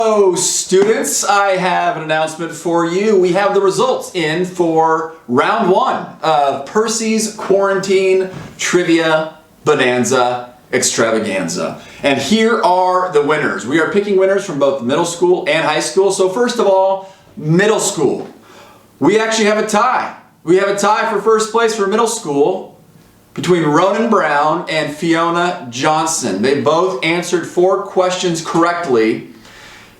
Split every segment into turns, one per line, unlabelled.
Hello students, I have an announcement for you. We have the results in for round one of Percy's Quarantine Trivia Bonanza Extravaganza. And here are the winners. We are picking winners from both middle school and high school. So first of all, middle school. We actually have a tie. We have a tie for first place for middle school between Ronan Brown and Fiona Johnson. They both answered 4 questions correctly.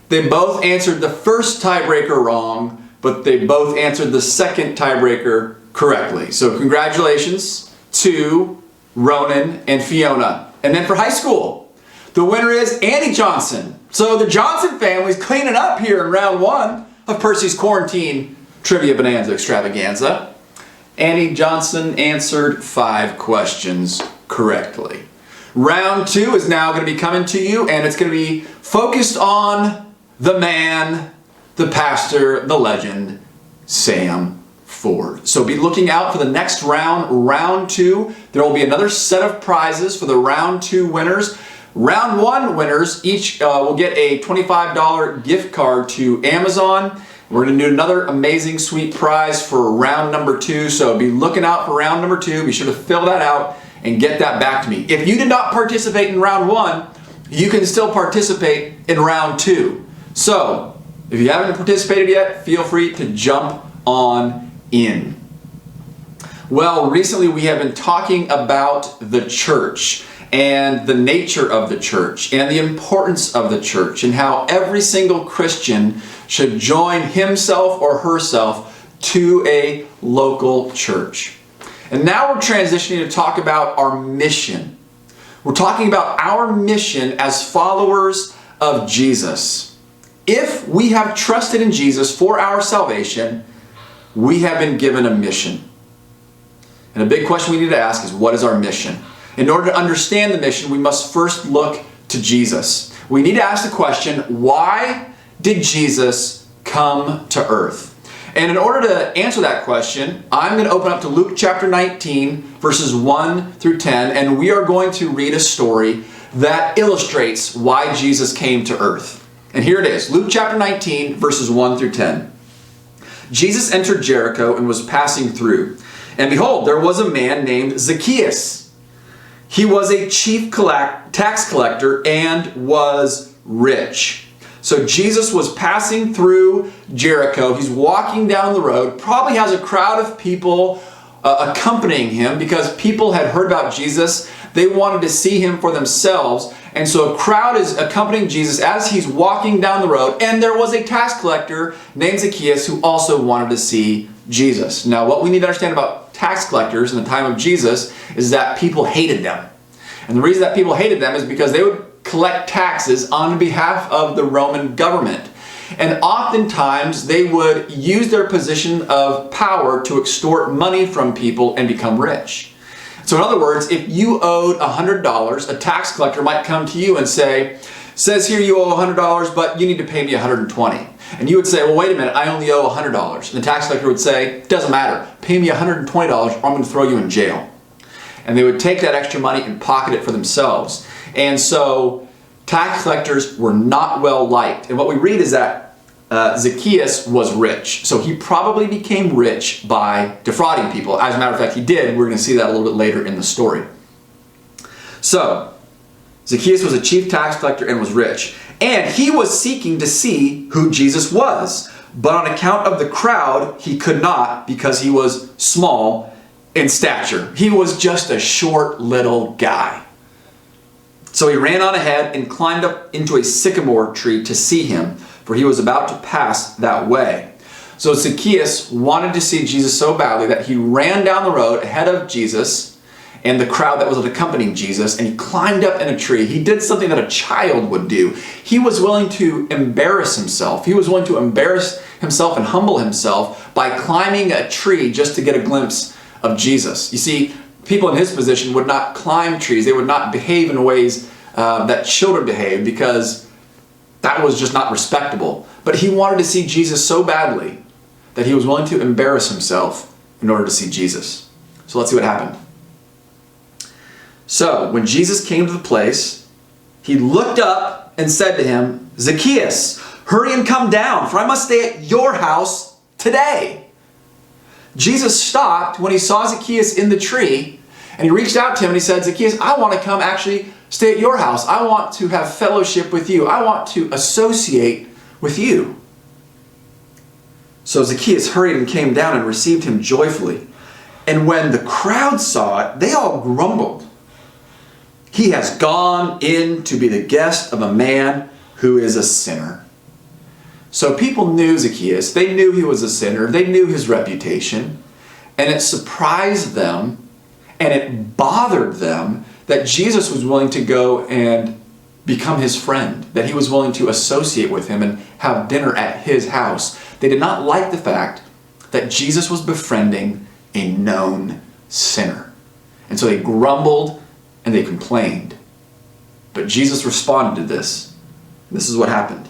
They both answered the first tiebreaker wrong, but they both answered the second tiebreaker correctly. So congratulations to Ronan and Fiona. And then for high school, the winner is Annie Johnson. So the Johnson family's cleaning up here in round one of Percy's Quarantine Trivia Bonanza Extravaganza. Annie Johnson answered 5 questions correctly. Round 2 is now going to be coming to you, and it's going to be focused on the man, the pastor, the legend, Sam Ford. So be looking out for the next round, round 2. There will be another set of prizes for the round 2 winners. Round 1 winners each will get a $25 gift card to Amazon. We're going to do another amazing sweet prize for round number 2. So be looking out for round number 2. Be sure to fill that out and get that back to me. If you did not participate in round 1, you can still participate in round 2. So, if you haven't participated yet, feel free to jump on in. Well, recently we have been talking about the church and the nature of the church and the importance of the church and how every single Christian should join himself or herself to a local church. And now we're transitioning to talk about our mission. We're talking about our mission as followers of Jesus. If we have trusted in Jesus for our salvation, we have been given a mission. And a big question we need to ask is, what is our mission? In order to understand the mission, we must first look to Jesus. We need to ask the question, why did Jesus come to earth? And in order to answer that question, I'm going to open up to Luke chapter 19, verses 1 through 10, and we are going to read a story that illustrates why Jesus came to earth. And here it is, Luke chapter 19, verses 1 through 10. Jesus entered Jericho and was passing through. And behold, there was a man named Zacchaeus. He was a chief tax collector and was rich. So Jesus was passing through Jericho. He's walking down the road, probably has a crowd of people accompanying him because people had heard about Jesus. They wanted to see him for themselves. And so a crowd is accompanying Jesus as he's walking down the road. And there was a tax collector named Zacchaeus who also wanted to see Jesus. Now, what we need to understand about tax collectors in the time of Jesus is that people hated them. And the reason that people hated them is because they would collect taxes on behalf of the Roman government. And oftentimes they would use their position of power to extort money from people and become rich. So in other words, if you owed $100, a tax collector might come to you and say, says here you owe $100, but you need to pay me $120. And you would say, well, wait a minute, I only owe $100. And the tax collector would say, doesn't matter, pay me $120 or I'm going to throw you in jail. And they would take that extra money and pocket it for themselves. And so tax collectors were not well liked. And what we read is that Zacchaeus was rich. So he probably became rich by defrauding people. As a matter of fact, he did. We're going to see that a little bit later in the story. So Zacchaeus was a chief tax collector and was rich. And he was seeking to see who Jesus was. But on account of the crowd, he could not because he was small in stature. He was just a short little guy. So he ran on ahead and climbed up into a sycamore tree to see him, for he was about to pass that way. So Zacchaeus wanted to see Jesus so badly that he ran down the road ahead of Jesus and the crowd that was accompanying Jesus, and he climbed up in a tree. He did something that a child would do. He was willing to embarrass himself. He was willing to embarrass himself and humble himself by climbing a tree just to get a glimpse of Jesus. You see, people in his position would not climb trees. They would not behave in ways that children behave because that was just not respectable. But he wanted to see Jesus so badly that he was willing to embarrass himself in order to see Jesus. So let's see what happened. So when Jesus came to the place, he looked up and said to him, Zacchaeus, Hurry and come down, for I must stay at your house today." Jesus stopped when he saw Zacchaeus in the tree, and he reached out to him and he said, "Zacchaeus, I want to come actually stay at your house. I want to have fellowship with you. I want to associate with you." So Zacchaeus hurried and came down and received him joyfully. And when the crowd saw it, they all grumbled. "He has gone in to be the guest of a man who is a sinner." So people knew Zacchaeus. They knew he was a sinner. They knew his reputation. And it surprised them and it bothered them that Jesus was willing to go and become his friend, that he was willing to associate with him and have dinner at his house. They did not like the fact that Jesus was befriending a known sinner. And so they grumbled and they complained. But Jesus responded to this. This is what happened.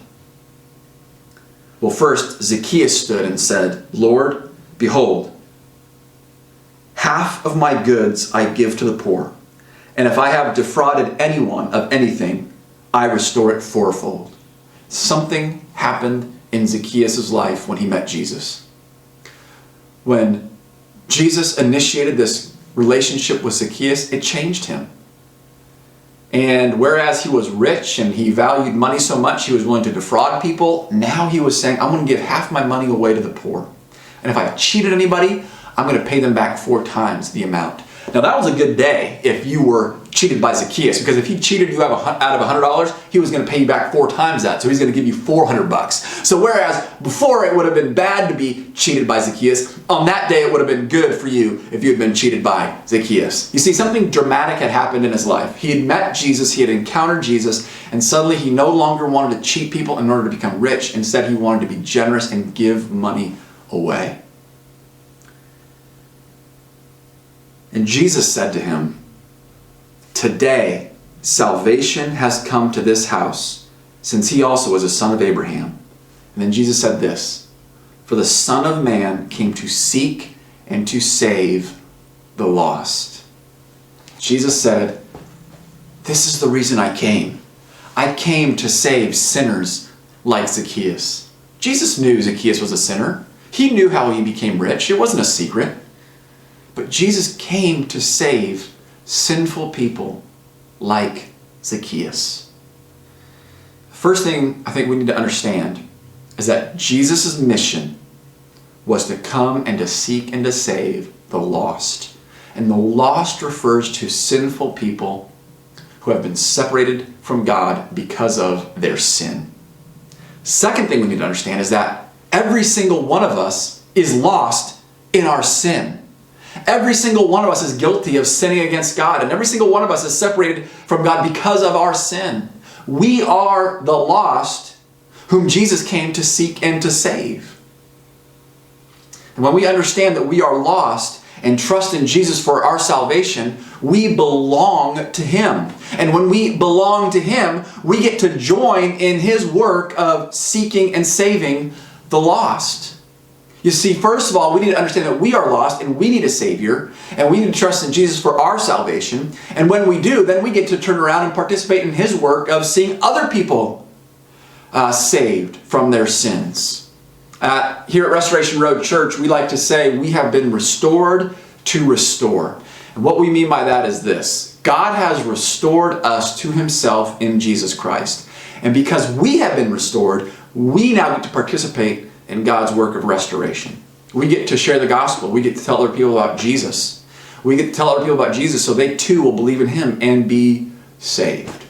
Well, first, Zacchaeus stood and said, "Lord, behold, half of my goods I give to the poor, and if I have defrauded anyone of anything, I restore it fourfold." Something happened in Zacchaeus' life when he met Jesus. When Jesus initiated this relationship with Zacchaeus, it changed him. And whereas he was rich and he valued money so much he was willing to defraud people, now he was saying, "I'm going to give half my money away to the poor. And if I've cheated anybody, I'm going to pay them back 4 times the amount." Now that was a good day if you were cheated by Zacchaeus, because if he cheated you out of $100, he was going to pay you back 4 times that. So he's going to give you $400. So whereas before it would have been bad to be cheated by Zacchaeus, on that day it would have been good for you if you had been cheated by Zacchaeus. You see, something dramatic had happened in his life. He had met Jesus, he had encountered Jesus, and suddenly he no longer wanted to cheat people in order to become rich. Instead, he wanted to be generous and give money away. And Jesus said to him, "Today, salvation has come to this house, since he also is a son of Abraham." And then Jesus said this, "For the Son of Man came to seek and to save the lost." Jesus said, "This is the reason I came. I came to save sinners like Zacchaeus." Jesus knew Zacchaeus was a sinner. He knew how he became rich. It wasn't a secret. But Jesus came to save sinful people like Zacchaeus. The first thing I think we need to understand is that Jesus' mission was to come and to seek and to save the lost. And the lost refers to sinful people who have been separated from God because of their sin. Second thing we need to understand is that every single one of us is lost in our sin. Every single one of us is guilty of sinning against God, and every single one of us is separated from God because of our sin. We are the lost whom Jesus came to seek and to save. And when we understand that we are lost and trust in Jesus for our salvation, we belong to him. And when we belong to him, we get to join in his work of seeking and saving the lost. You see, first of all, we need to understand that we are lost and we need a Savior, and we need to trust in Jesus for our salvation. And when we do, then we get to turn around and participate in his work of seeing other people saved from their sins. Here at Restoration Road Church, we like to say we have been restored to restore. And what we mean by that is this: God has restored us to himself in Jesus Christ. And because we have been restored, we now get to participate in God's work of restoration. We get to share the gospel. We get to tell other people about Jesus. We get to tell other people about Jesus so they too will believe in him and be saved.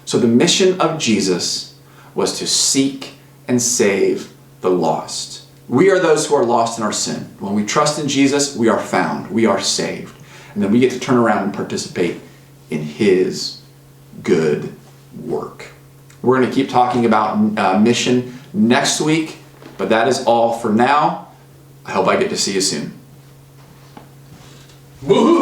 So the mission of Jesus was to seek and save the lost. We are those who are lost in our sin. When we trust in Jesus, we are found. We are saved. And then we get to turn around and participate in his good work. We're going to keep talking about mission next week. But that is all for now. I hope I get to see you soon. Woohoo!